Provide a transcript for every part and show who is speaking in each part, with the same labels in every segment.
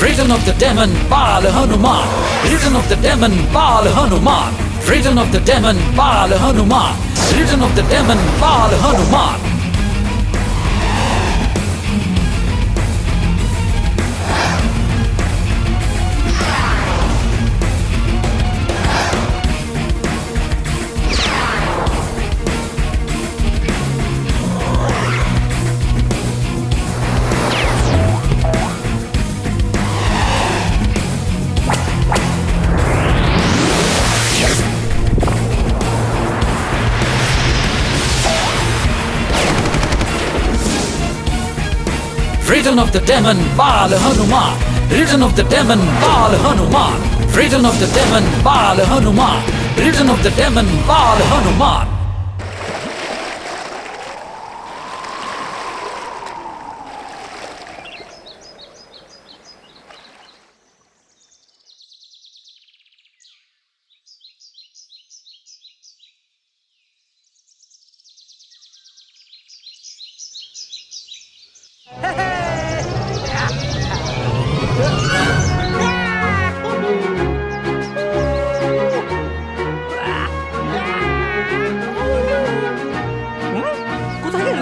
Speaker 1: Return of the demon, Bal Hanuman. Return of the demon, Bal Hanuman. Return of the demon, Bal Hanuman. Return of the demon, Bal Hanuman. Return of the demon, Bal Hanuman. Return of the demon, Bal Hanuman. Return of the demon, Bal Hanuman. Return of the demon, Bal Hanuman.
Speaker 2: কোথায় গেল?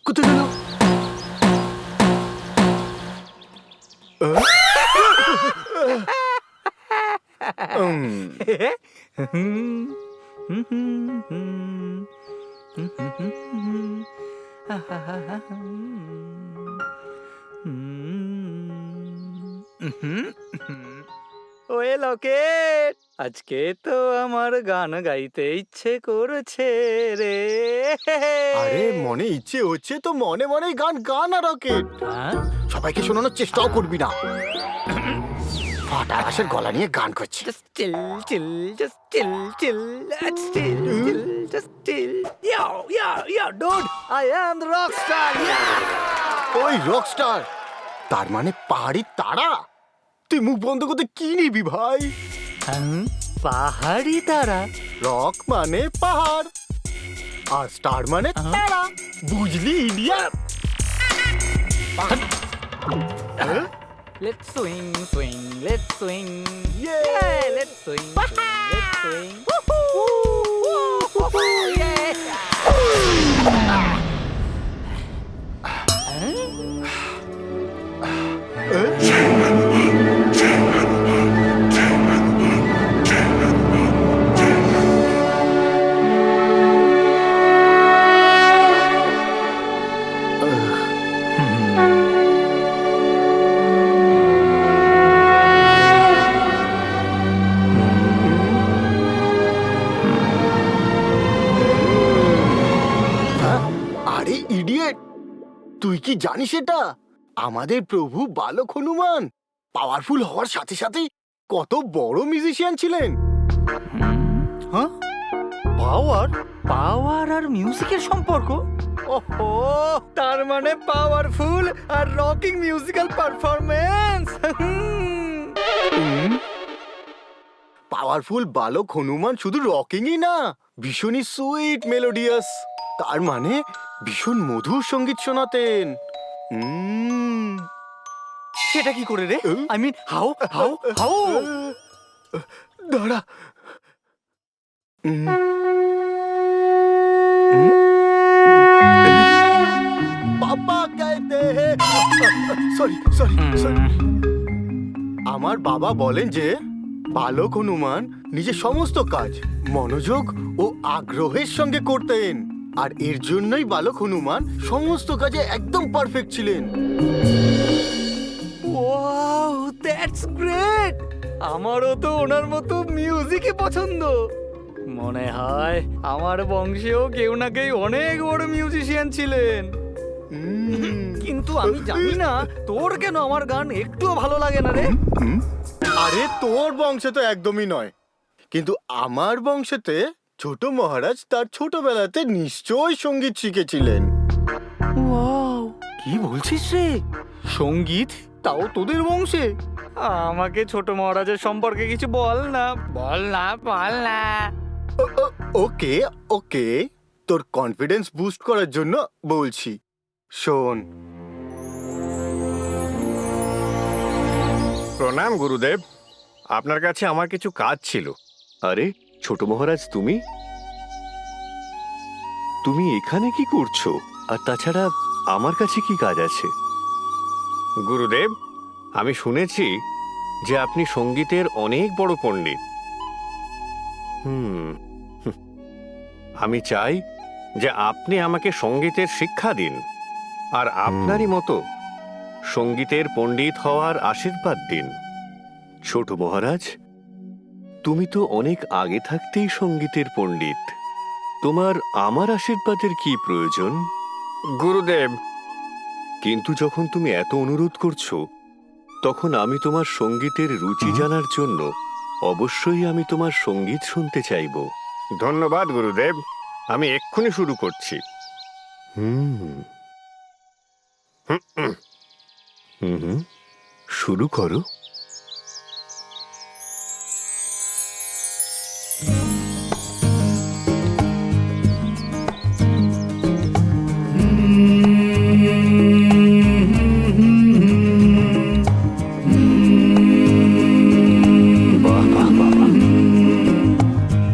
Speaker 3: কোথায় গেল?
Speaker 2: Way Locket, আজকে তো আমার গান গাইতে ইচ্ছে করেছে রে।
Speaker 3: আরে মনে ইচ্ছে হচ্ছে তো মনে মনেই গান গা না রকেট।
Speaker 2: হ্যাঁ?
Speaker 3: সবাইকে শোনানোর চেষ্টাও করবি না। ফাটা আকাশের গলা নিয়ে গান করছে।
Speaker 2: Just chill, chill, just chill, chill, let's chill, chill, just chill. Yo, dude, I am the rock star.
Speaker 3: ওই রকস্টার, তার মানে পাহাড়ি তারা। তুই মুখ বন্ধ করতে কি নিবি ভাই?
Speaker 2: পাহাড়ি তারা।
Speaker 3: রক মানে পাহাড় আর স্টার মানে তারা, বুঝলি India?
Speaker 2: Let's swing, swing, let's swing.
Speaker 3: Yeah.
Speaker 2: Yeah, let's swing, swing, let's swing. Woo-hoo, yeah.
Speaker 3: আরে ইডিয়েট, তুই কি জানিস এটা? আমাদের প্রভু বালক হনুমান পাওয়ারফুল হওয়ার সাথে সাথে কত বড় মিউজিশিয়ান ছিলেন।
Speaker 2: হ্যাঁ? পাওয়ার আর মিউজিকের সম্পর্ক? ওহো, তার মানে পাওয়ারফুল আর রকিং মিউজিক্যাল পারফরম্যান্স।
Speaker 3: পাওয়ারফুল বালক হনুমান শুধু রকিংই না, ভীষণই সুইট মেলোডিয়াস, তার মানে ভীষণ মধুর সঙ্গীত শোনাতেন।
Speaker 2: সেটা কি করে রে? I mean how?
Speaker 3: দাঁড়া। পাপা कहते हैं, সরি। আমার বাবা বলেন যে বালক হনুমান নিজের সমস্ত কাজ মনোযোগ ও আগ্রহের সঙ্গে করতেন, আর এর জন্যই বালক হনুমান সমস্ত কাজে একদম পারফেক্ট ছিলেন।
Speaker 2: Wow, that's great. আমারও তো ওনার মতো মিউজিকই পছন্দ। মনে হয় আমার বংশেও কেউ না কেউ অনেক বড় মিউজিশিয়ান ছিলেন, কিন্তু আমি জানি না তোর কেন আমার গান একটুও ভালো লাগে না রে।
Speaker 3: আরে তোর বংশে তো একদমই নয়, কিন্তু আমার বংশেতে ছোট মহারাজ তার ছোটবেলাতে নিশ্চয়ই সঙ্গীত শিখেছিলেন।
Speaker 2: ওয়াও, কি বলছিস রে? সঙ্গীত, তাও তোদের বংশে? আমাকে ছোট মহারাজের সম্পর্কে কিছু বল না, বল না, বল না।
Speaker 3: ওকে ওকে, তোর কনফিডেন্স বুস্ট করার জন্য বলছি, শোন।
Speaker 4: প্রণাম গুরুদেব, আপনার কাছে আমার কিছু কাজ ছিল।
Speaker 5: আরে ছোট মহারাজ, তুমি তুমি এখানে কি করছো? আর তাছাড়া আমার কাছে কি কাজ আছে?
Speaker 4: গুরুদেব, আমি শুনেছি যে আপনি সঙ্গীতের অনেক বড় পণ্ডিত। আমি চাই যে আপনি আমাকে সঙ্গীতের শিক্ষা দিন, আর আপনারই মতো সঙ্গীতের পণ্ডিত হওয়ার আশীর্বাদ দিন।
Speaker 5: ছোট মহারাজ, তুমি তো অনেক আগে থাকতেই সঙ্গীতের পণ্ডিত, তোমার আমার আশীর্বাদের কি প্রয়োজন?
Speaker 4: গুরুদেব,
Speaker 5: কিন্তু যখন তুমি এত অনুরোধ করছো, তখন আমি তোমার সঙ্গীতের রুচি জানার জন্য অবশ্যই আমি তোমার সঙ্গীত শুনতে চাইব।
Speaker 4: ধন্যবাদ গুরুদেব, আমি এক্ষুনি শুরু করছি।
Speaker 5: শুরু করো।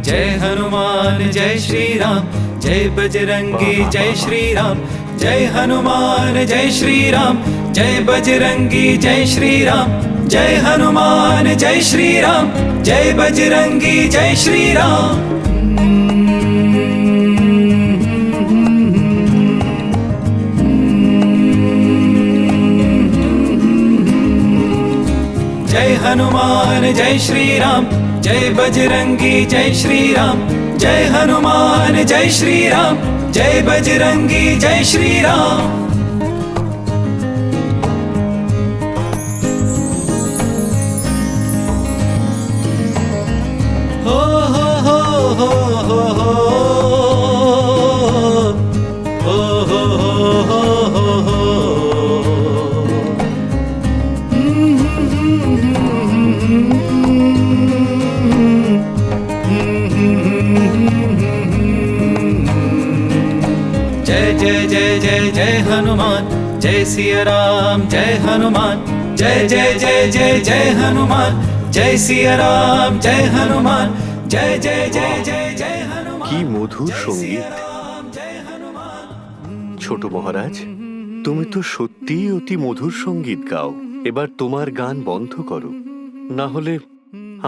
Speaker 1: जय हनुमान जय श्री राम, जय बजरंगी जय श्री राम, जय हनुमान जय श्री राम, जय बजरंगी जय श्री राम, जय हनुमान जय श्री राम, जय बजरंगी जय श्री राम। जय हनुमान जय श्री राम, जय बजरंगी जय श्री राम, जय हनुमान जय श्री राम, जय बजरंगी जय श्री राम। हो हो हो हो हो हो हो हो हो हो हो। जय जय जय जय जय हनुमान, जय सिया राम, जय हनुमान, जय जय जय जय जय हनुमान, जय सिया राम, जय हनुमान, जय जय जय जय जय हनुमान।
Speaker 5: কি মধুর সঙ্গীত! ছোট মহারাজ, তুমি তো সত্যিই অতি মধুর সঙ্গীত গাও। এবার তোমার গান বন্ধ করো, না হলে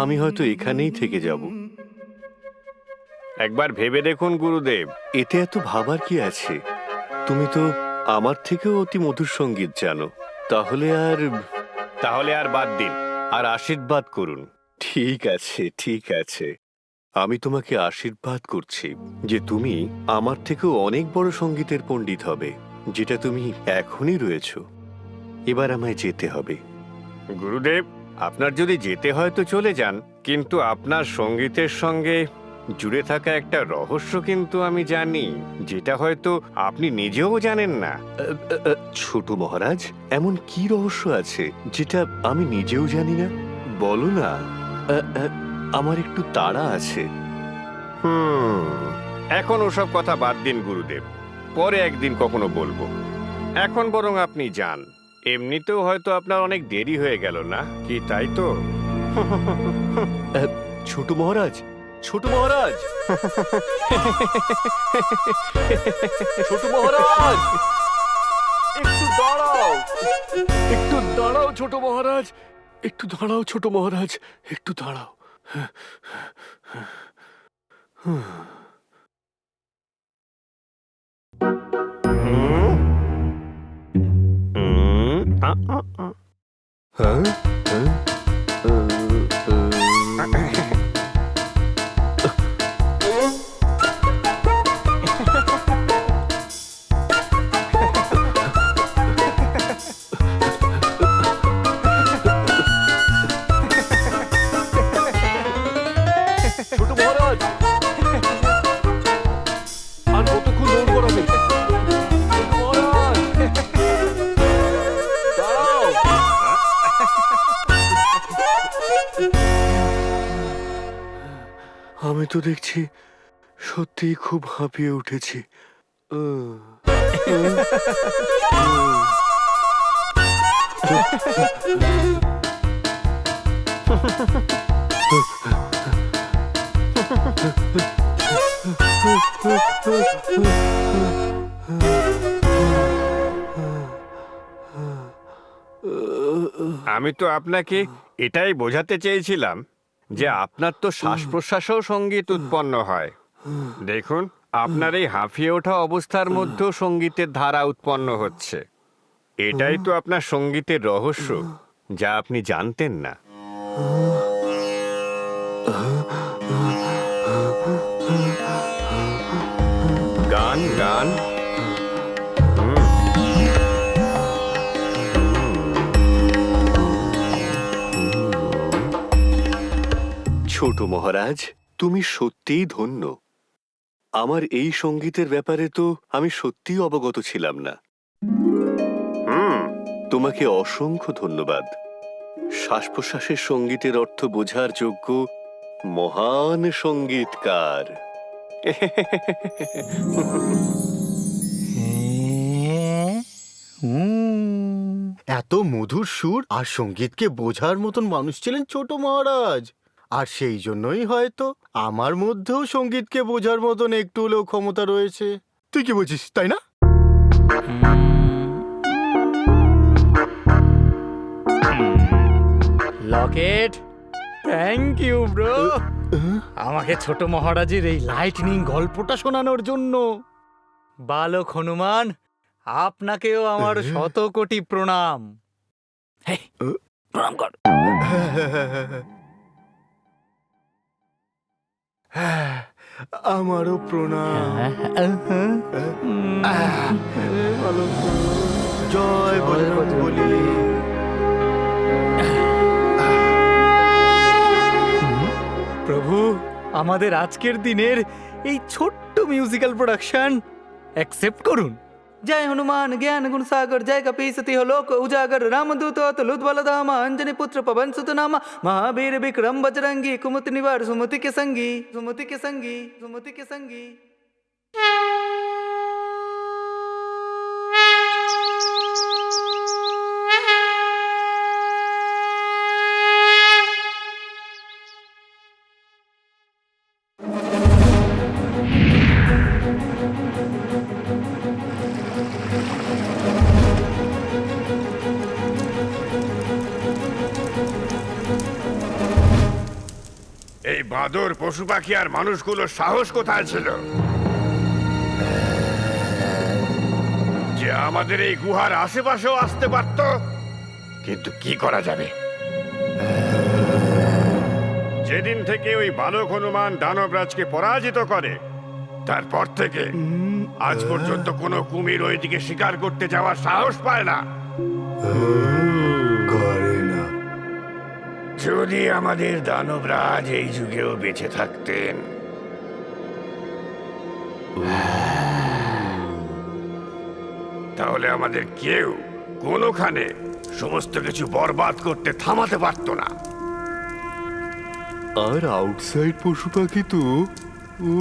Speaker 5: আমি হয়তো এখানেই থেকে যাব।
Speaker 4: একবার ভেবে দেখুন গুরুদেব।
Speaker 5: এতে এত ভাবার কি আছে? তুমি তো আমার থেকেও অতি মধুর সঙ্গীত জানো। তাহলে আর
Speaker 4: বাদ দিন, আর আশীর্বাদ করুন।
Speaker 5: ঠিক আছে, ঠিক আছে, আমি তোমাকে আশীর্বাদ করছি যে তুমি আমার থেকেও অনেক বড় সঙ্গীতের পণ্ডিত হবে, যেটা তুমি এখনই রয়েছ। এবার আমায় যেতে হবে।
Speaker 4: গুরুদেব, আপনার যদি যেতে হয় তো চলে যান, কিন্তু আপনার সঙ্গীতের সঙ্গে জুড়ে থাকা একটা রহস্য কিন্তু আমি জানি, যেটা হয়তো আপনি নিজেও জানেন না।
Speaker 5: ছোট মহারাজ, এমন কি রহস্য আছে যেটা আমি নিজেও জানি না? বলো না। আমার একটু তাড়া আছে।
Speaker 4: এখন ওসব কথা বাদ দিন গুরুদেব, পরে একদিন কখনো বলবো। এখন বরং আপনি যান, এমনিতেও হয়তো আপনার অনেক দেরি হয়ে গেল না কি, তাই তো?
Speaker 5: ছোট মহারাজ, ছোট মহারাজ, ছোট মহারাজ, একটু দাঁড়াও, একটু দাঁড়াও ছোট মহারাজ, একটু দাঁড়াও ছোট মহারাজ, একটু দাঁড়াও। আমি তো দেখছি সত্যিই খুব হাঁপিয়ে উঠেছি।
Speaker 4: আমি তো আপনাকে এটাই বোঝাতে চেয়েছিলাম যে আপনার তো শ্বাস প্রশ্বাসেও সঙ্গীত উৎপন্ন হয়। দেখুন, আপনার এই হাঁফিয়ে ওঠা অবস্থার মধ্যেও সঙ্গীতের ধারা উৎপন্ন হচ্ছে। এটাই তো আপনার সঙ্গীতের রহস্য, যা আপনি জানতেন না। গান গান
Speaker 5: ছোট মহারাজ, তুমি সত্যিই ধন্য। আমার এই সঙ্গীতের ব্যাপারে তো আমি সত্যিই অবগত ছিলাম না। তোমাকে অসংখ্য ধন্যবাদ। শ্বাস প্রশ্বাসের সঙ্গীতের অর্থ বোঝার যোগ্য মহান সঙ্গীতকার।
Speaker 3: এত মধুর সুর আর সঙ্গীতকে বোঝার মতন মানুষ ছিলেন ছোট মহারাজ। আর সেই জন্যই হয়তো আমার মধ্যেও সঙ্গীতকে বোঝার মতন একটু হলেও ক্ষমতা রয়েছে। তুই কি বলছিস, তাই না?
Speaker 2: লকেট, থ্যাংক ইউ ব্রো, আমাকে ছোট মহারাজের এই লাইটনিং গল্পটা শোনানোর জন্য। বালক হনুমান, আপনাকেও আমার শত কোটি প্রণাম। হেই, প্রণাম কর।
Speaker 3: আমারও প্রণাম। জয় বজরং বলি।
Speaker 2: প্রভু, আমাদের আজকের দিনের এই ছোট্ট মিউজিক্যাল প্রোডাকশন অ্যাকসেপ্ট করুন। জয় হনুমান জ্ঞান গুণ সাগর, জয় কপীসতি লোক উজাগর, রামদূত অতুলুত বলধামা, अंजनी पुत्र पवन सुत नामा, महावीर विक्रम बजरंगी, कुमति निवार सुमति के संगी, सुमति के संगी, सुमति के संगी।
Speaker 4: এই বাদর, পশু পাখি আর মানুষগুলোর সাহস কোথায় ছিল যে আমাদের এই গুহার আশেপাশেও আসতে পারত? কিন্তু কি করা যাবে? যেদিন থেকে ওই বালক হনুমান দানবরাজকে পরাজিত করে, তারপর থেকে আজ পর্যন্ত কোনো কুমির ওইদিকে শিকার করতে যাওয়ার সাহস পায় না। যদি আমাদের দানবরাজ এই যুগেও বেঁচে থাকতেন, তাহলে আমাদের কেউ কোনোখানে সমস্ত কিছু বরবাদ করতে থামাতে পারত না।
Speaker 5: আর আউটসাইড পশু পাখি তো, ও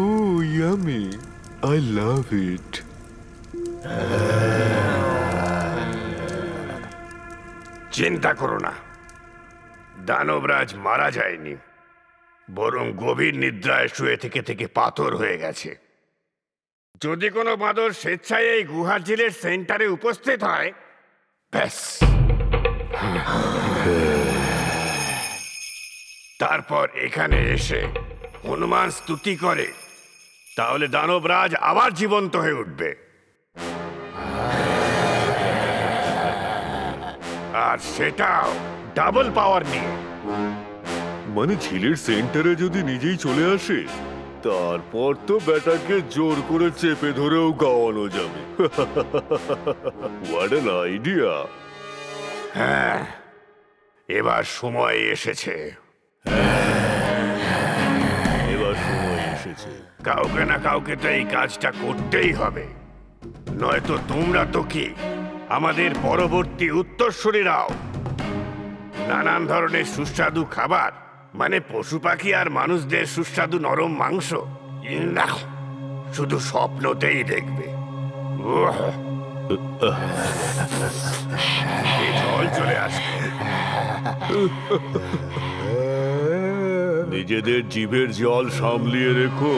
Speaker 5: ইয়ামি, আই লাভ ইট।
Speaker 4: চিন্তা করো না, দানবরাজ মারা যায়নি, বরং গভীর নিদ্রায় শুয়ে থেকে থেকে পাথর হয়ে গেছে। যদি কোনো বাঁদর স্বেচ্ছায় এই গুহার ঝিলের সেন্টারে উপস্থিত হয়, ব্যাস, তারপর এখানে এসে হনুমান স্তুতি করে, তাহলে দানবরাজ আবার জীবন্ত হয়ে উঠবে। আর সেটাও ডাবল পাওয়ার নিয়ে।
Speaker 5: মানে ঝিলের সেন্টারে যদি নিজেই চলে আসে, তারপর তো ব্যাটাকে জোর করে চেপে ধরেও গাওয়ানো যাবে। What an idea!
Speaker 4: হ্যাঁ, এবার সময় এসেছে। কাউকে না কাউকে তো এই কাজটা করতেই হবে, নয়তো তোমরা তো কি, আমাদের পরবর্তী উত্তরসূরিরাও নানান ধরনের সুস্বাদু খাবার মানে পশু পাখি আর মানুষদের সুস্বাদু নরম মাংস? না, শুধু স্বপ্নতেই দেখবে। উহ, এই জল চলে আসবে।
Speaker 5: নিজেদের জিভের জল সামলিয়ে রেখো,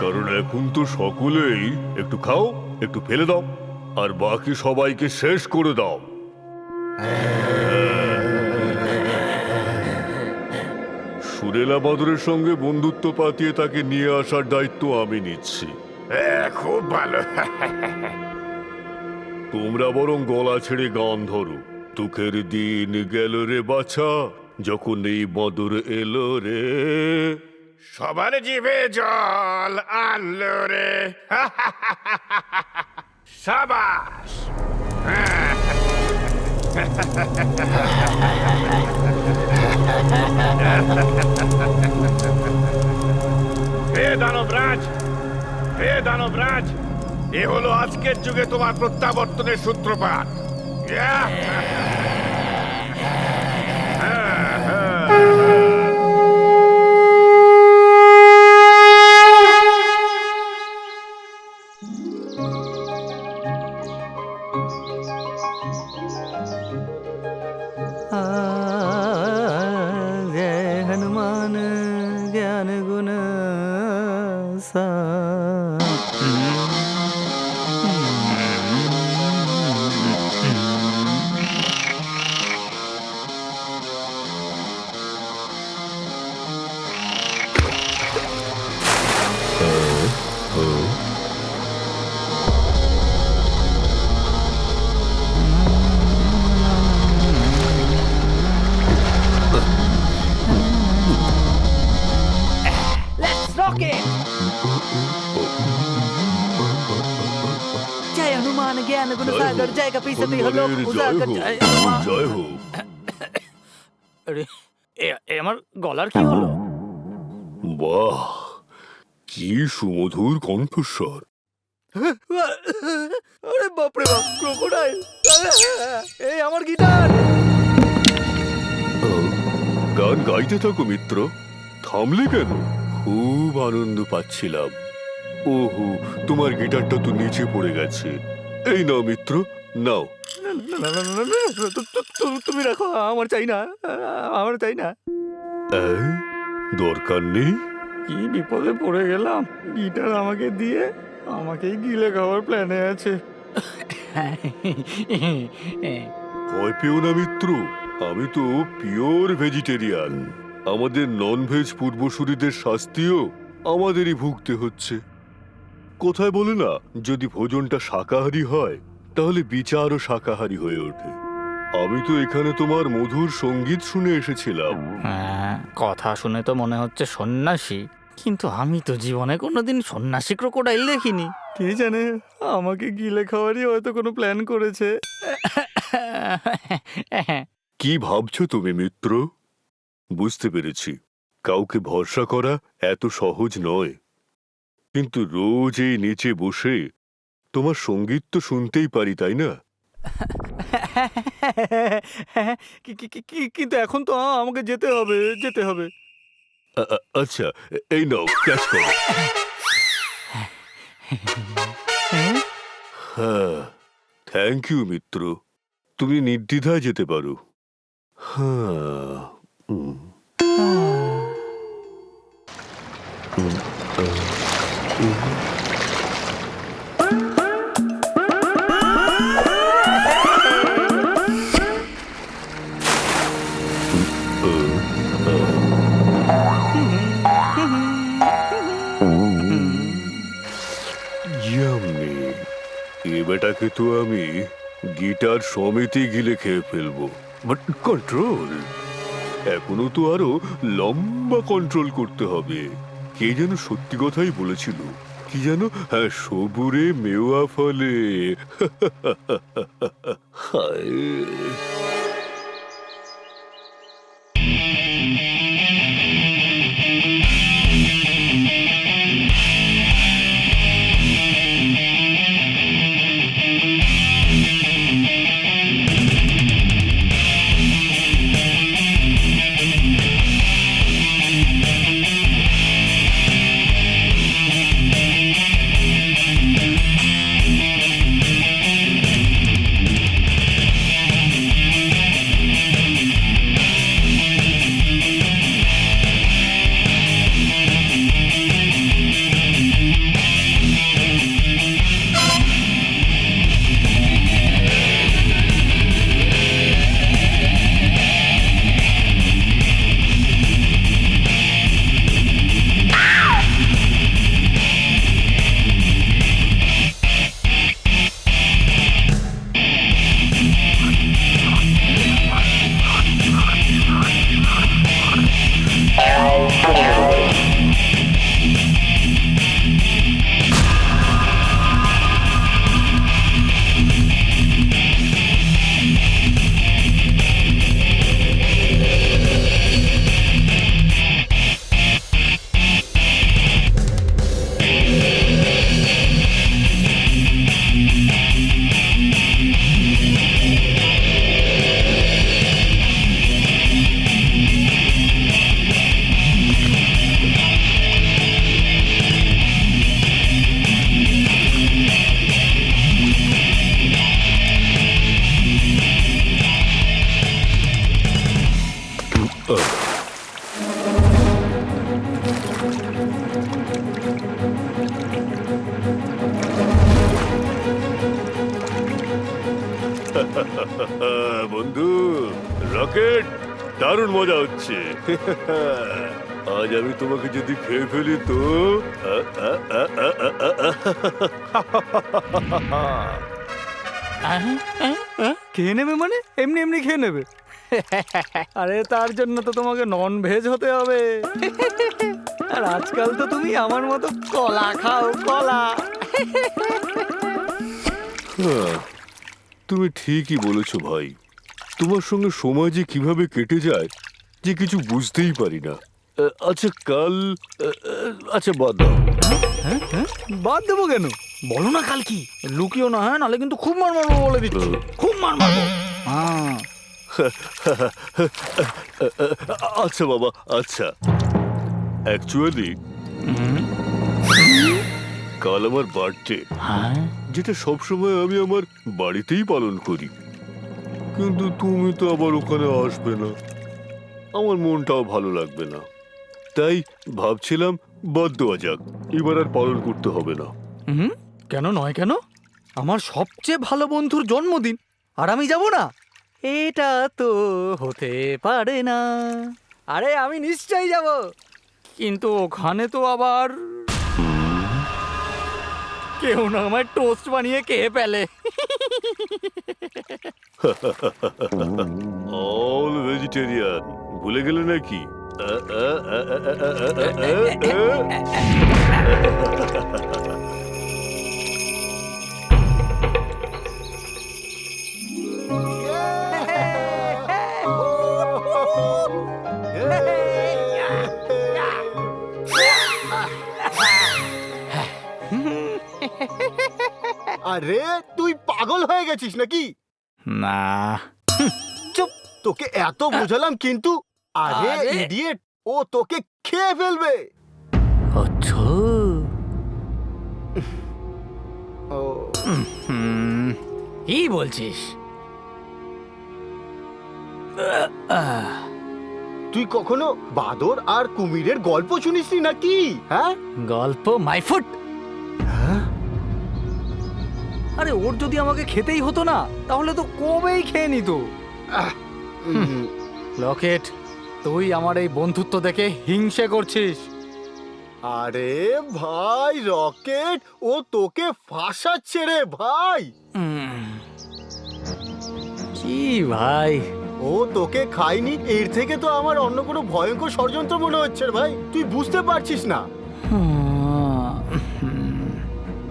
Speaker 5: কারণ এখন তো সকলেই একটু খাও, একটু ফেলে দাও, আর বাকি সবাইকে শেষ করে দাও। সুরেলা বাদরের সঙ্গে বন্ধুত্ব পাতিয়ে তাকে নিয়ে আসার দায়িত্ব আমি নিচ্ছি।
Speaker 4: খুব ভালো।
Speaker 5: তোমরা বরং গলা ছেড়ে গান ধরো। দুঃখের দিন গেল রে বাছা, যখন এই বদর এলো রে।
Speaker 4: সবার জিভে জল আনলো রে। সাবাস। হে দানবরাজ, হে দানবরাজ, এ হলো আজকের যুগে তোমার প্রত্যাবর্তনের সূত্রপাত।
Speaker 2: जय हनुमान ज्ञान गुण जय हनुमान ज्ञान गुण सागर जय कपीसती लोक उजागर जय हनुमान।
Speaker 5: জয় হোক।
Speaker 2: আরে আমার গলার কি হলো?
Speaker 5: বাহ, কি সুমধুর কণ্ঠস্বর।
Speaker 2: আরে বাপরে বাপ, ক্রোকোডাইল! এই আমার গিটার!
Speaker 5: গান গাইতে থাকো মিত্র, থামলে কেন? খুব আনন্দ পাচ্ছিলাম। ওহো, তোমার গিটারটা তো নিচে পড়ে গেছে। এই নাও মিত্র, নাও।
Speaker 2: তুমি রাখো, আমার চাই না, আমার চাই না।
Speaker 5: দরকার নেই।
Speaker 2: কি বিপদে পড়ে গেলাম, গিটার আমাকে দিয়ে আমাকেই গিলে খাওয়ার প্ল্যানে আছে।
Speaker 5: ভয় পেও না মিত্র, আমি তো পিওর ভেজিটেরিয়ান। আমাদের নন ভেজ পূর্বসূরীদের শাস্তিও আমাদেরই ভুগতে হচ্ছে। কোথায় বলে না, যদি ভোজনটা শাকাহারী হয় তাহলে বিচারও শাকাহারী হয়ে ওঠে। আমি তো এখানে তোমার মধুর সঙ্গীত শুনে এসেছিলাম।
Speaker 2: কথা শুনে তো মনে হচ্ছে সন্ন্যাসী, কিন্তু আমি তো জীবনে কোনোদিন সন্ন্যাসী ক্রোকোডাইল দেখিনি। কে জানে, আমাকে গিলে খাওয়ারই হয়তো কোনো প্ল্যান করেছে।
Speaker 5: কি ভাবছো তুমি মিত্র? বুঝতে পেরেছি, কাউকে ভরসা করা এত সহজ নয়, কিন্তু রোজ এই নিচে বসে তোমার সঙ্গীত তো শুনতেই পারি, তাই না?
Speaker 2: কিন্তু এখন তো আমাকে যেতে হবে, যেতে হবে।
Speaker 5: আচ্ছা, এই নাও, ক্যাশ করো। হ্যাঁ, থ্যাংক ইউ মিত্র, তুমি নির্দ্বিধায় যেতে পারো। হ্যাঁ। এ বেটাকে তো আমি গিটার সমিতি গিলে খেয়ে ফেলবো, বাট কন্ট্রোল, এখনো তো আরো লম্বা কন্ট্রোল করতে হবে। কে যেন সত্যি কথাই বলেছিল, কি যেন, হ্যাঁ, সবুরে মেওয়া ফলে। হায়। বন্ধু রকেট, দারুণ মজা হচ্ছে। আজ আমি তোমাকে যদি খেয়ে ফেলি তো
Speaker 2: খেয়ে নেবে মানে এমনি এমনি খেয়ে নেবে? আরে তার জন্য তো তোমাকে নন ভেজ হতে হবে। আর আজকাল তো তুমি আমার মতো কলা খাও, কলা।
Speaker 5: হ্যাঁ, তুমি ঠিকই বলেছো ভাই। তোমার সঙ্গে সময় যে কিভাবে কেটে যায় যে কিছু বুঝতেই পারি না। আচ্ছা কাল, আচ্ছা বাদ দাও।
Speaker 2: বাদ দেবো কেন? বলো না কাল কি, লুকিও না, হ্যাঁ, নাহলে কিন্তু খুব মার মারবো বলে দিচ্ছি, খুব মার মারবো। হ্যাঁ
Speaker 5: আচ্ছা বাবা, আচ্ছা। অ্যাকচুয়ালি কাল আমার বার্থডে, যেটা সবসময় আমি আমার বাড়িতেই পালন করি। কিন্তু তুমি তো আবার ওখানে আসবে না, আমার মনটাও ভালো লাগবে না। তাই ভাবছিলাম বাদ দেওয়া যাক, এবার আর পালন করতে হবে না।
Speaker 2: কেন নয় কেন? আমার সবচেয়ে ভালো বন্ধুর জন্মদিন আর আমি যাব না? এটা তো হতে পারে না। আরে আমি নিশ্চয়ই যাব, কিন্তু ওখানে তো আবার কেউ না আমায় টোস্ট বানিয়ে খেয়ে ফেলে।
Speaker 5: অল ভেজিটেরিয়ান ভুলে গেলে নাকি?
Speaker 3: আরে তুই পাগল হয়ে গেছিস নাকি?
Speaker 2: না,
Speaker 3: চুপ, তোকে এত বোঝালাম কিন্তু আরে ইডিয়েট, ও তোকে খেয়ে ফেলবে।
Speaker 2: আচ্ছা,
Speaker 3: ও
Speaker 2: কি বলছিস?
Speaker 3: তুই কখনো বাদর আর কুমিরের গল্প শুনিসনি নাকি? হ্যাঁ,
Speaker 2: গল্প মাইফুট। আরে ওর যদি আমাকে খেতেই হতো না তাহলে তো কবেই খেয়ে নিত। লকেট, তুই আমার এই বন্ধুত্ব দেখে হিংসে করছিস।
Speaker 3: আরে ভাই রকেট, ও তোকে ফাঁসাচ্ছে রে ভাই।
Speaker 2: কি ভাই?
Speaker 3: ও তোকে খায়নি, এর থেকে তো আমার অন্য কোনো ভয়ঙ্কর ষড়যন্ত্র মনে হচ্ছে রে ভাই। তুই বুঝতে পারছিস না?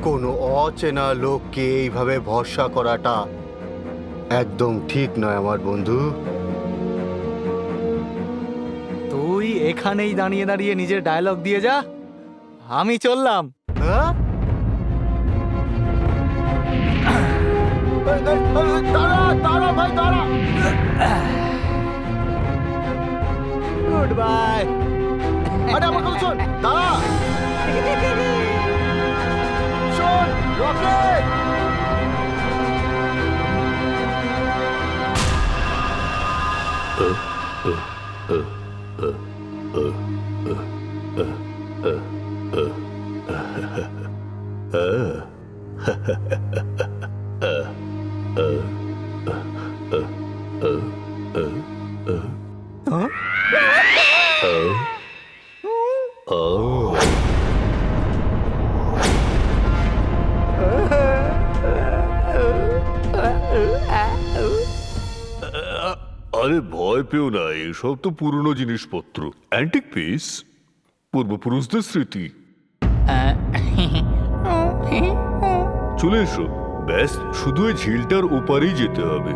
Speaker 3: কোনো অচেনা লোককে এইভাবে ভরসা করাটা একদম ঠিক নয় আমার বন্ধু।
Speaker 2: তুই এখানেই দাঁড়িয়ে দাঁড়িয়ে নিজের ডায়লগ দিয়ে যা, আমি চললাম।
Speaker 3: হ্যাঁ, দাঁড়া দাঁড়া ভাই দাঁড়া।
Speaker 2: Good bye.
Speaker 3: আরে আমার কথা শোন, দাঁড়া শোন রকেট।
Speaker 5: আরে ভয় পেও না, এসব তো পুরনো জিনিসপত্র, অ্যান্টিক পিস, পূর্বপুরুষদের স্মৃতি। চলে এসো, ব্যাস শুধু এই ঝিলটার ওপারেই যেতে হবে।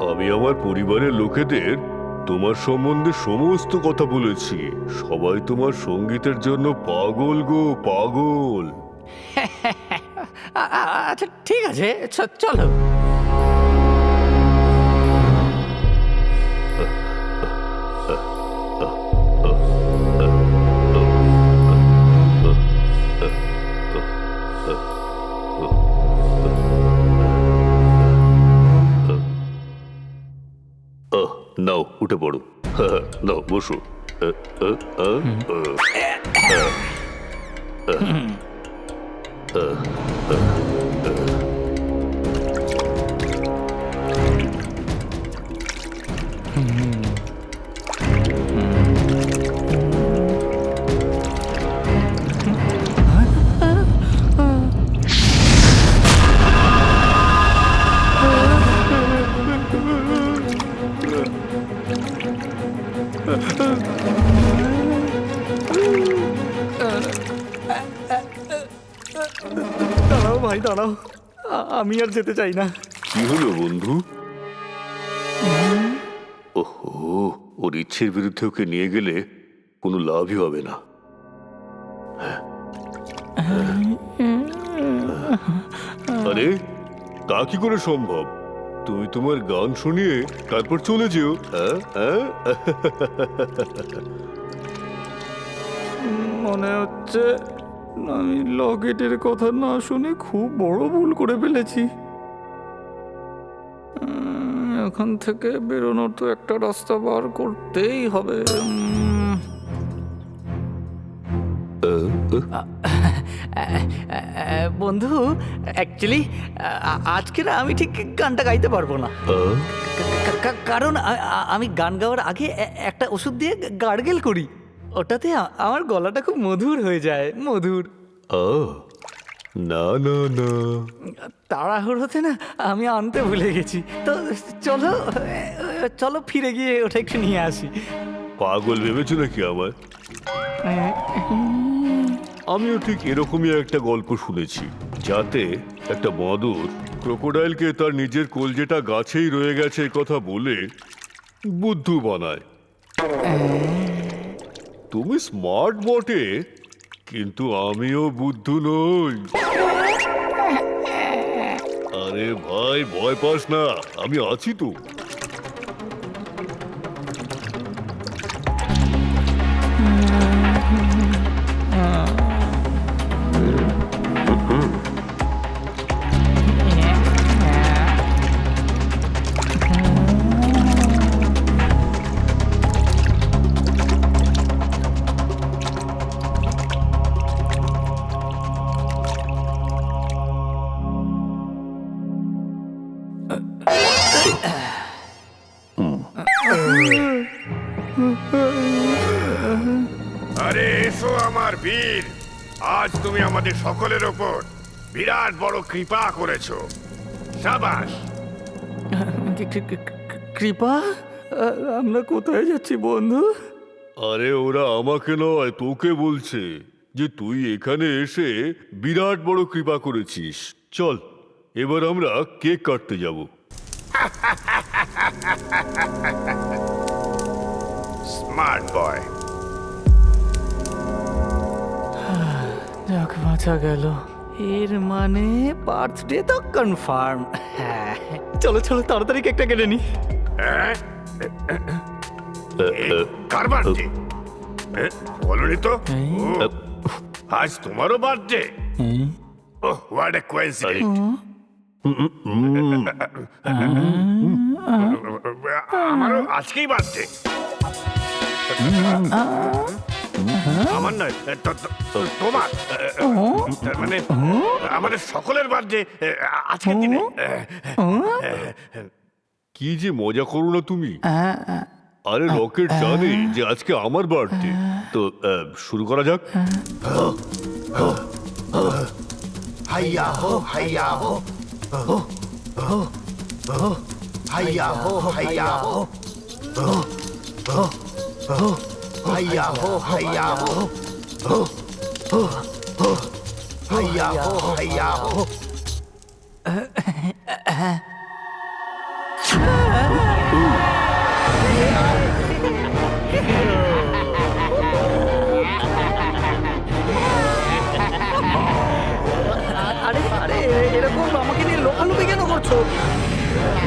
Speaker 5: আমি আমার পরিবারের লোকেদের তোমার সম্বন্ধে সমস্ত কথা বলেছি। সবাই তোমার সঙ্গীতের জন্য পাগল গো, পাগল।
Speaker 2: আচ্ছা ঠিক আছে, চলো।
Speaker 5: নাও উঠে পড়ো, নাও বসো।
Speaker 2: দাঁড়াও ভাই দাঁড়াও, আমি আর যেতে চাই না।
Speaker 5: কি হলো বন্ধু? ওহো, ওর ইচ্ছের বিরুদ্ধে ওকে নিয়ে গেলে কোনো লাভই হবে না। আরে তা কি করে সম্ভব? তুমি তোমার গান শুনিয়ে তারপর চলে যেও। হ্যাঁ হ্যাঁ।
Speaker 2: মনে হচ্ছে আমি লকেটের কথা না শুনে খুব বড় ভুল করে ফেলেছি। এখান থেকে বেরোনোর তো একটা রাস্তা বার করতেই হবে। বন্ধু, অ্যাকচুয়ালি আজকে না আমি ঠিক গানটা গাইতে পারবো না, কারণ আমি গান গাওয়ার আগে একটা ওষুধ দিয়ে গার্গেল করি, ওটাতে আমার গলাটা খুব মধুর হয়ে যায়, মধুর।
Speaker 5: না না না,
Speaker 2: তাড়াহুড়োতে না আমি আনতে ভুলে গেছি, তো চলো চলো ফিরে গিয়ে ওটা একটু নিয়ে আসি।
Speaker 5: পাগল ভেবেছো নাকি আমার? আমিও ঠিক এরকমই একটা গল্প শুনেছি, যাতে একটা বাঁদর ক্রোকোডাইলকে তার নিজের কলজেটা গাছেই রয়ে গেছে কথা বলে বুদ্ধু বানায়। তুমি স্মার্ট বটে, কিন্তু আমিও বুদ্ধু নই। আরে ভাই, ভয় পাস না, আমি আছি তো।
Speaker 4: আরে এসো আমার বীর, আজ তুমি আমাদের সকলের ওপর বিরাট বড় কৃপা করেছো। সাবাস।
Speaker 2: কৃপা? আমরা কোথায় যাচ্ছি বন্ধু?
Speaker 5: আরে ওরা আমাকে নয়, তোকে বলছে যে তুই এখানে এসে বিরাট বড় কৃপা করেছিস। চল এবার আমরা কেক কাটতে যাব।
Speaker 4: Smart boy.
Speaker 2: যাক, বাঁচা গেল। এর মানে বার্থডে তো কনফার্ম। হ্যাঁ, চলো চলো তাড়াতাড়ি কেকটা কেটে নি।
Speaker 4: কার বার্থডে বলনি তো? আজ তোমারও birthday? Oh, what a coincidence. আমারও আজকেই বার্থডে। আমার নয়, তোমার, মানে আমাদের সকলের বার্থডে আজকের দিনে।
Speaker 5: কি যে মজা করো না তুমি। আরে রকেট জানে যে আজকে আমার বার্থডে, তো শুরু করা যাক।
Speaker 3: হাইয়া হো হাইয়া হো, হাইয়া হো হাইয়া হো, হাইয়া হো হাইয়া হো, হাইয়া হো হাইয়া হো।
Speaker 2: আরে আরে, এরকম আমাকে নিয়ে লোকালোকি কেন করছো?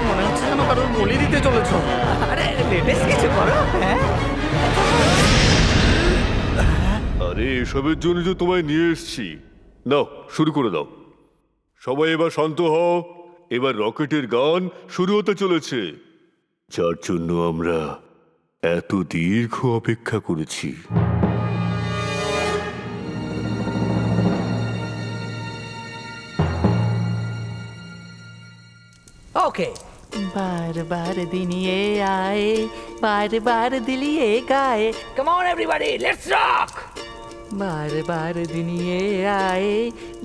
Speaker 2: মনে হচ্ছে যেন কারোর বলি দিতে চলেছো। আরে লেটেস্ট কিছু করো। হ্যাঁ,
Speaker 5: আরে এসবের জন্য তো তোমায় নিয়ে এসেছি। নাও শুরু করে দাও। সবাই এবার শান্ত হও, এবার রকেটের গান শুরু হতে চলেছে, যার জন্য আমরা এত দীর্ঘ অপেক্ষা করেছি।
Speaker 2: ओके। बार बार दिन ये आए, बार बार दिल ये गाए, come on everybody, let's rock. बार बार दिन ये आए,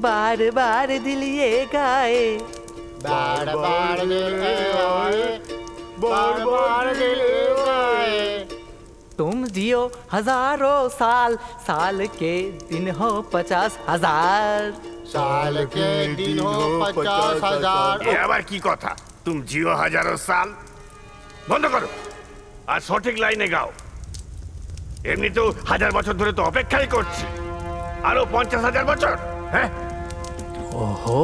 Speaker 2: बार बार दिल ये गाए,
Speaker 3: बार बार दिल आए, बार बार दिल आए।
Speaker 2: तुम जियो हजारों साल, साल के दिन हो 50,000।
Speaker 3: साल के दिन हो 50,000।
Speaker 4: এ আবার কি কথা? তুমি জিও হাজারো সাল বন্ধ করো আর সঠিক লাইনে গাও। এমনিতেও 1000 বছর ধরে তো অপেক্ষাই করছি, আরো 50,000 বছর। হ্যাঁ,
Speaker 2: ওহো,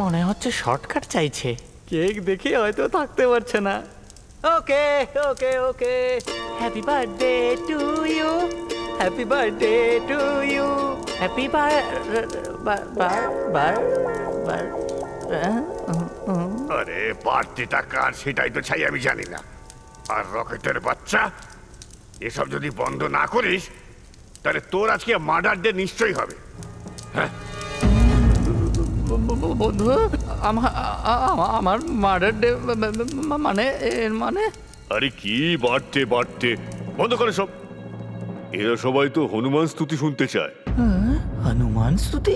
Speaker 2: মনে হচ্ছে শর্টকাট চাইছে। কেক দেখে হয়তো থাকতে পারছে না। Okay okay okay, happy birthday to you, happy birthday to you, happy
Speaker 4: আরে পার্টিটা কার সেটাই তো চাই আমি জানি না। আর রকেটের বাচ্চা, এসব যদি বন্ধ না করিস তাহলে তোর আজকে মার্ডার ডে নিশ্চয়ই হবে।
Speaker 2: বন্ধু, আমার মার্ডার ডে মানে এর মানে?
Speaker 5: আরে কি বাড়তে বাড়তে বন্ধ করে সব। এরা সবাই তো হনুমান স্তুতি শুনতে চায়।
Speaker 2: হনুমান স্তুতি?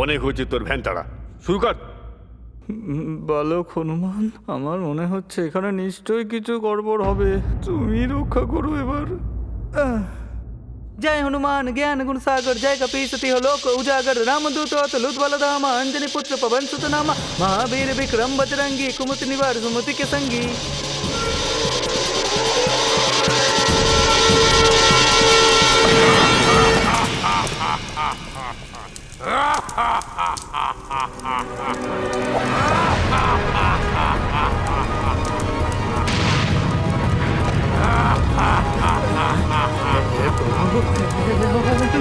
Speaker 5: অনেক হয়েছে তোর ভ্যান তাড়া, শুরু কর।
Speaker 2: বালক হনুমান, আমার মনে হচ্ছে এখানে নিশ্চয়ই কিছু গড়বড় হবে। তুমি রক্ষা করো এবার। जय हनुमान ज्ञान गुण सागर, जय कपीसति हो लोक उजागर, रामदूत अतुलित बलधामा, अंजनी पुत्र पवन सुत नामा, महावीर विक्रम बजरंगी, कुमति निवार सुमति के संगी।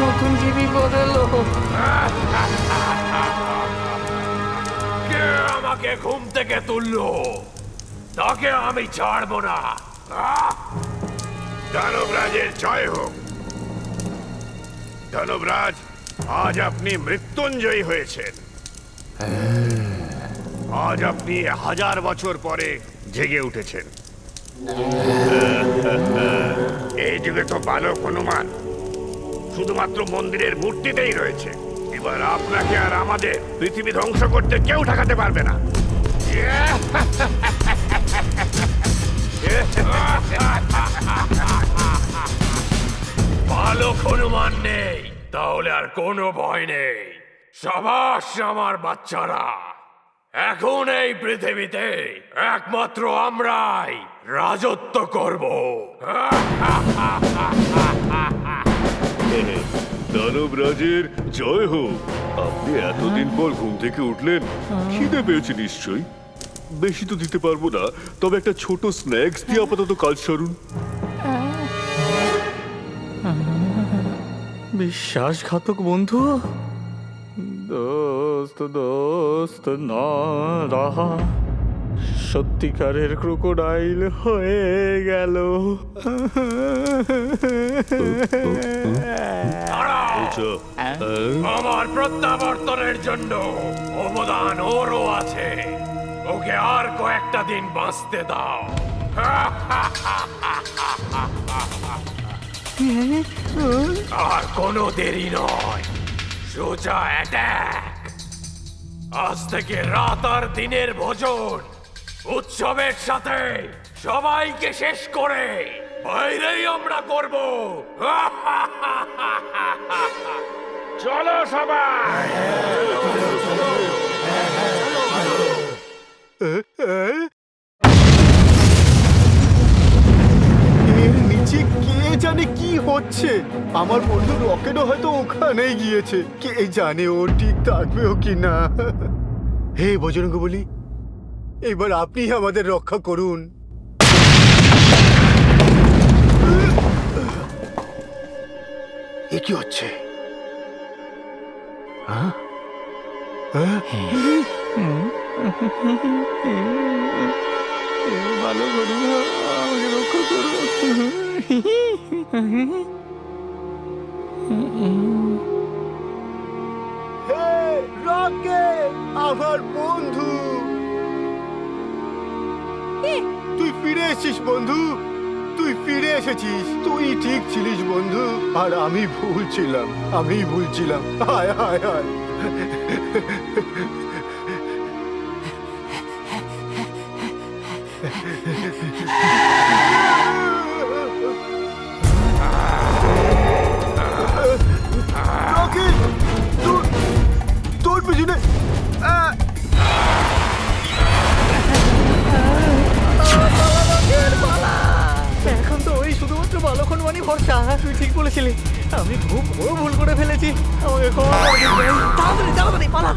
Speaker 2: নতুন জীবী বদলো।
Speaker 4: কে আমাকে ঘুম থেকে তুললো তাকে আমি ছাড়বো না। দানবরাজের জয় হোক। দানবরাজ, আজ আপনি মৃত্যুঞ্জয়ী হয়েছেন। আজ আপনি 1000 বছর পরে জেগে উঠেছেন। এই যুগে তো বালক হনুমান শুধুমাত্র মন্দিরের মূর্তিতেই রয়েছে। এবার আপনাকে আর আমাদের পৃথিবী ধ্বংস করতে কেউ ঠেকাতে পারবে না। বালক হনুমান নেই, তাহলে আর কোনো ভয় নেই। সাবাস আমার বাচ্চারা, এখন এই পৃথিবীতে একমাত্র আমরাই রাজত্ব করব।
Speaker 5: দানবরাজের জয় হোক। আপনি এতদিন পর ঘুম থেকে উঠলেন, খিদে পেয়েছে নিশ্চয়ই। বেশি তো দিতে পারবো না, তবে একটা ছোট স্ন্যাক্স দিয়ে আপাতত কাজ সারুন।
Speaker 2: বিশ্বাসঘাতক বন্ধু, দোস্ত দোস্ত না রাহা, সত্যিকারের ক্রোকোডাইল হয়ে গেল।
Speaker 4: আমার প্রত্যাবর্তনের জন্য অবদান ওরও আছে। ওকে আর কয়েকটা দিন বাঁচতে দাও। আর কোনো দেরি নয়, সোজা অ্যাটাক। আজ থেকে রাত আর দিনের ভোজন উৎসবের সাথে সবাইকে শেষ করে বাইরেই আমরা করব। চলো সবাই।
Speaker 3: এর নিচে কে জানে কি হচ্ছে। আমার বন্ধু রকেটও হয়তো ওখানেই গিয়েছে। কে জানে ও ঠিক থাকবেও কি না। হে বজরঙ্গ বলি, এবার আপনি আমাদের রক্ষা করুন। এ কি হচ্ছে? হ্যাঁ? হ্যাঁ?
Speaker 2: ভালো করুন, আমাকে রক্ষা করুন।
Speaker 3: হে রকেট, আমার বন্ধু, তুই ফিরে এসেছিস বন্ধু। তুই ফিরে এসেছিস। তুই ঠিক ছিলিস বন্ধু, আর আমি ভুল ছিলাম। হায় হায় হায়। রকি, তোর পিছনে
Speaker 2: এখন তো ওই শুধুমাত্র বালক হনুমানই ভরসা। তুই ঠিক বলেছিলি, আমি খুব বড় ভুল করে ফেলেছি। আমাকে ক্ষমা করে দিন ভাই। তাড়াতাড়ি তাড়াতাড়ি পালা।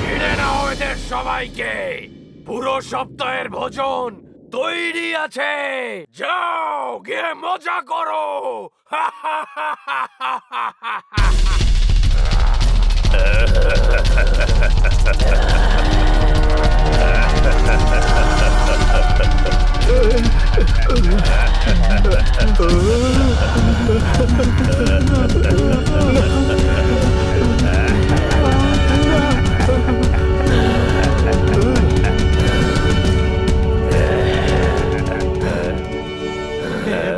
Speaker 6: ঘিরে নাও এদের সবাইকে। পুরো সপ্তাহের ভোজন তৈরি আছে। যাও গিয়ে মজা করো।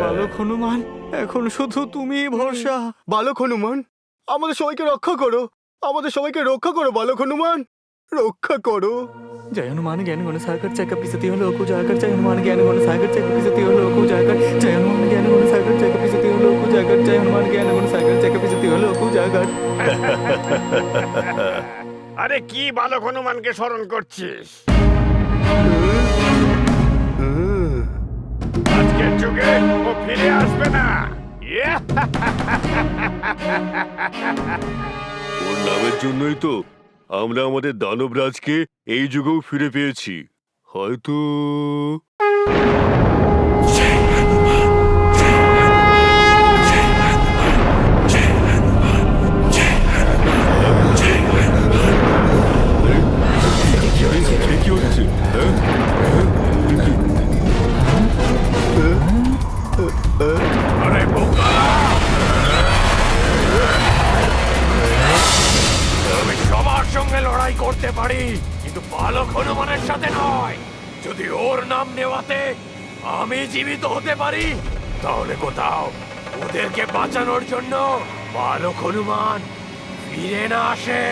Speaker 2: বালক হনুমান, এখন শুধু তুমি ভরসা।
Speaker 3: বালক হনুমান, আমাদের সবাইকে রক্ষা করো। আমাদের সবাইকে রক্ষা করো বালক হনুমান, রক্ষা করো।
Speaker 2: जय हनुमान ज्ञान गुण सागर जय कपीसति हो लोक उजागर। जय हनुमान ज्ञान गुण सागर जय कपीसति हो लोक उजागर। जय हनुमान ज्ञान गुण सागर जय कपीसति हो लोक उजागर। जय हनुमान ज्ञान गुण सागर जय कपीसति हो लोक उजागर।
Speaker 4: আরে কি বালক হনুমানকে স্মরণ করছিস? আজকের যুগে ও ফিরে আসবে না।
Speaker 5: ওর নামের জন্যই তো আমরা আমাদের দানবরাজকে এই যুগেও ফিরে পেয়েছি। হয়তো কি হচ্ছে?
Speaker 6: আরে বোকা! আমি সবার সঙ্গে লড়াই করতে পারি, কিন্তু বালক হনুমানের সাথে নয়। যদি ওর নাম নেওয়াতে আমি জীবিত হতে পারি, তাহলে কোথাও ওদেরকে বাঁচানোর জন্য বালক হনুমান ফিরে না আসে।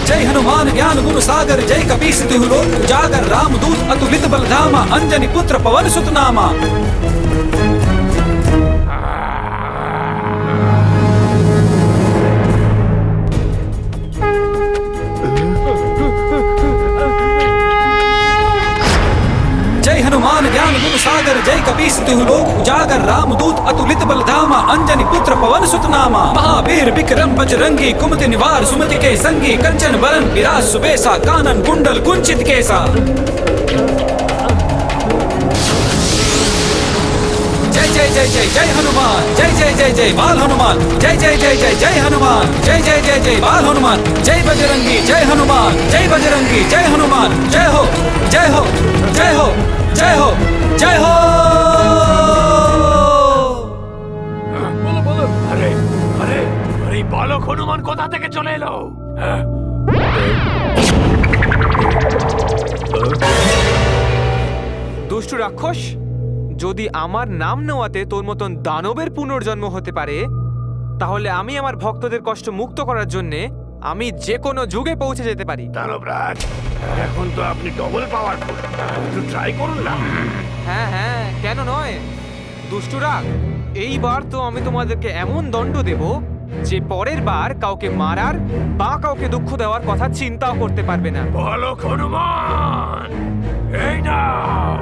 Speaker 1: जय हनुमान ज्ञान गुण सागर जय कपीसति हो लोक उजागर। रामदूत अतुलित बलधामा अंजनी पुत्र पवन सुत नामा। जय हनुमान ज्ञान गुण सागर जय कपीसति हो लोक उजागर। रामदूत अतुलित बलधामा अंजनी पुत्र पवन सुत नामा। महावीर विक्रम बजरंगी कुमति निवार सुमति के संगी। कंचन बरन विराज सुबेसा कानन कुंडल कुंचित केसा। जय जय जय जय जय हनुमान जय जय जय जय बाल हनुमान जय जय जय जय जय हनुमान जय जय जय जय बाल हनुमान जय बजरंगी जय हनुमान जय बजरंगी जय हनुमान जय हो जय हो जय हो जय हो जय हो
Speaker 6: আরে আরে আরে এই বালক হনুমান কোথা থেকে চলে এলো? হ্যাঁ?
Speaker 7: দুষ্টু রাক্ষস, যদি আমার নাম নেওয়াতে তোর মতন দানবের পুনর্জন্ম হতে পারে, তাহলে আমি আমার ভক্তদের কষ্ট মুক্ত করার জন্যে আমি যে কোনো যুগে পৌঁছে যেতে পারি।
Speaker 6: দানবরাজ, এখন তো আপনি ডবল পাওয়ারফুল, একটু ট্রাই করুন না।
Speaker 7: হ্যাঁ হ্যাঁ, কেন নয়? দুষ্টুরা, এইবার তো আমি তোমাদেরকে এমন দণ্ড দেব যে পরের বার কাউকে মারার বা কাউকে দুঃখ দেওয়ার কথা চিন্তাও করতে পারবে না।
Speaker 6: বালক হনুমান, এই নাও।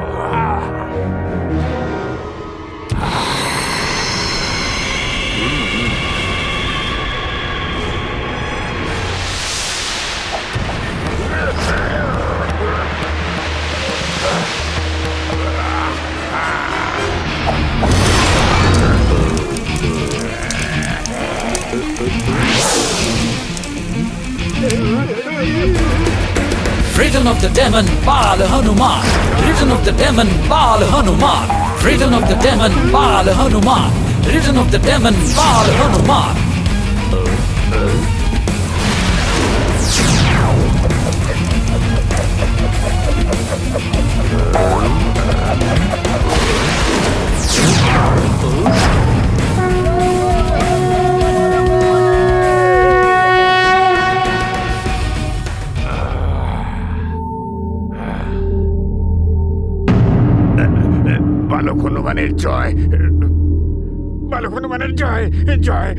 Speaker 1: Return of the demon Bal Hanuman Return of the demon Bal Hanuman Return of the demon Bal Hanuman Return of the demon Bal Hanuman
Speaker 6: বালক হনুমানের জয়, বালক হনুমানের জয় জয়।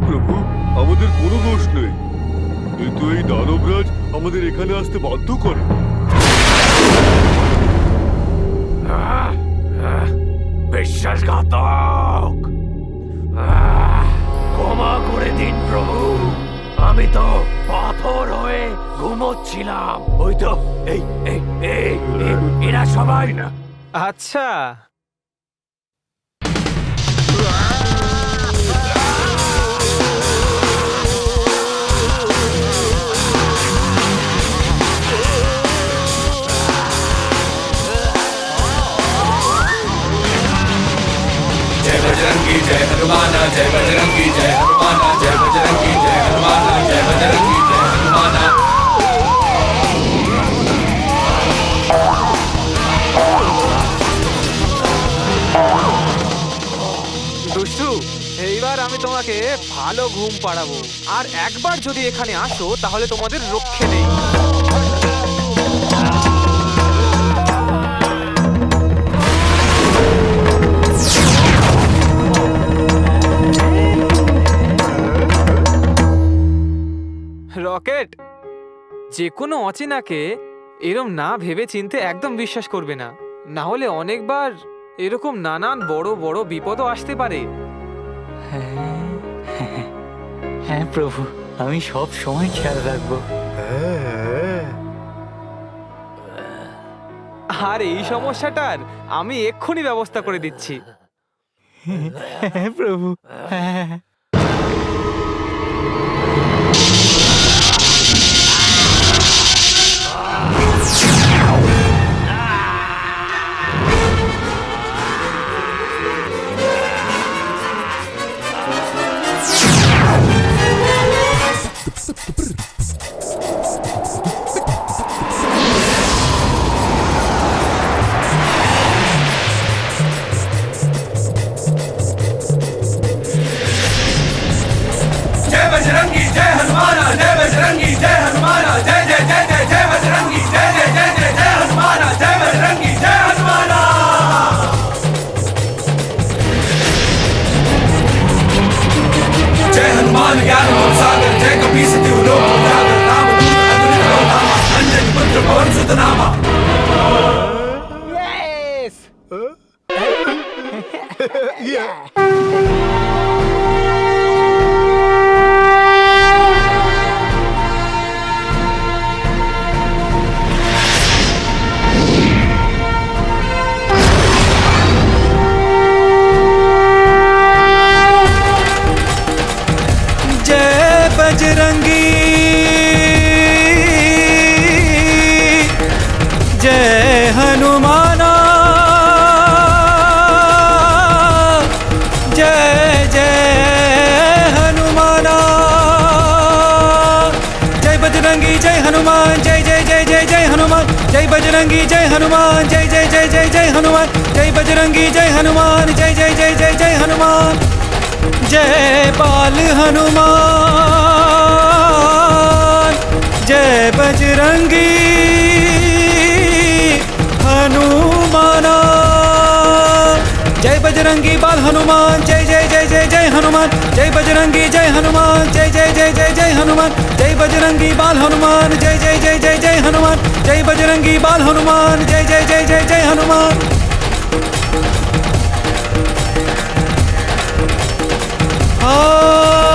Speaker 5: প্রভু, আমাদের কোনো দোষ নেই, কিন্তু এই দানবরাজ আমাদের এখানে আসতে বাধ্য করে।
Speaker 6: বিশ্বাসঘাতক, ক্ষমা করে দিন প্রভু, আমি তো পাথর হয়ে ঘুমোচ্ছিলাম। ওই তো এই এই এই এরা সবাই না।
Speaker 7: আচ্ছা,
Speaker 1: जय बजरंगी जय हनुमान जय बजरंगी जय हनुमान जय बजरंगी जय हनुमान जय बजरंगी जय हनुमान
Speaker 7: দুষ্টু, এইবার আমি তোমাকে ভালো ঘুম পাড়াবো, আর একবার যদি এখানে আসো তাহলে তোমাদের রক্ষে নেই। রকেট, যে কোনো অচেনাকে এরম না ভেবে চিনতে একদম বিশ্বাস করবে না, না হলে অনেকবার এরকম নানান বড় বড় বিপদও আসতে পারে।
Speaker 2: হ্যাঁ প্রভু, আমি সব সময় খেয়াল রাখবো।
Speaker 7: আর এই সমস্যাটার আমি এক্ষুনি ব্যবস্থা করে দিচ্ছি।
Speaker 2: হ্যাঁ প্রভু, হ্যাঁ।
Speaker 1: जय बजरंगी जय हनुमान जय जय जय जय जय हनुमान जय बजरंगी जय हनुमान जय जय जय जय जय हनुमान जय बाल हनुमान जय बजरंगी हनुमाना जय बजरंगी बाल हनुमान जय जय जय जय जय हनुमान जय बजरंगी जय हनुमान जय जय जय जय जय हनुमान जय बजरंगी बाल हनुमान जय जय जय जय जय हनुमान जय बजरंगी बाल हनुमान जय जय जय जय जय हनुमान आ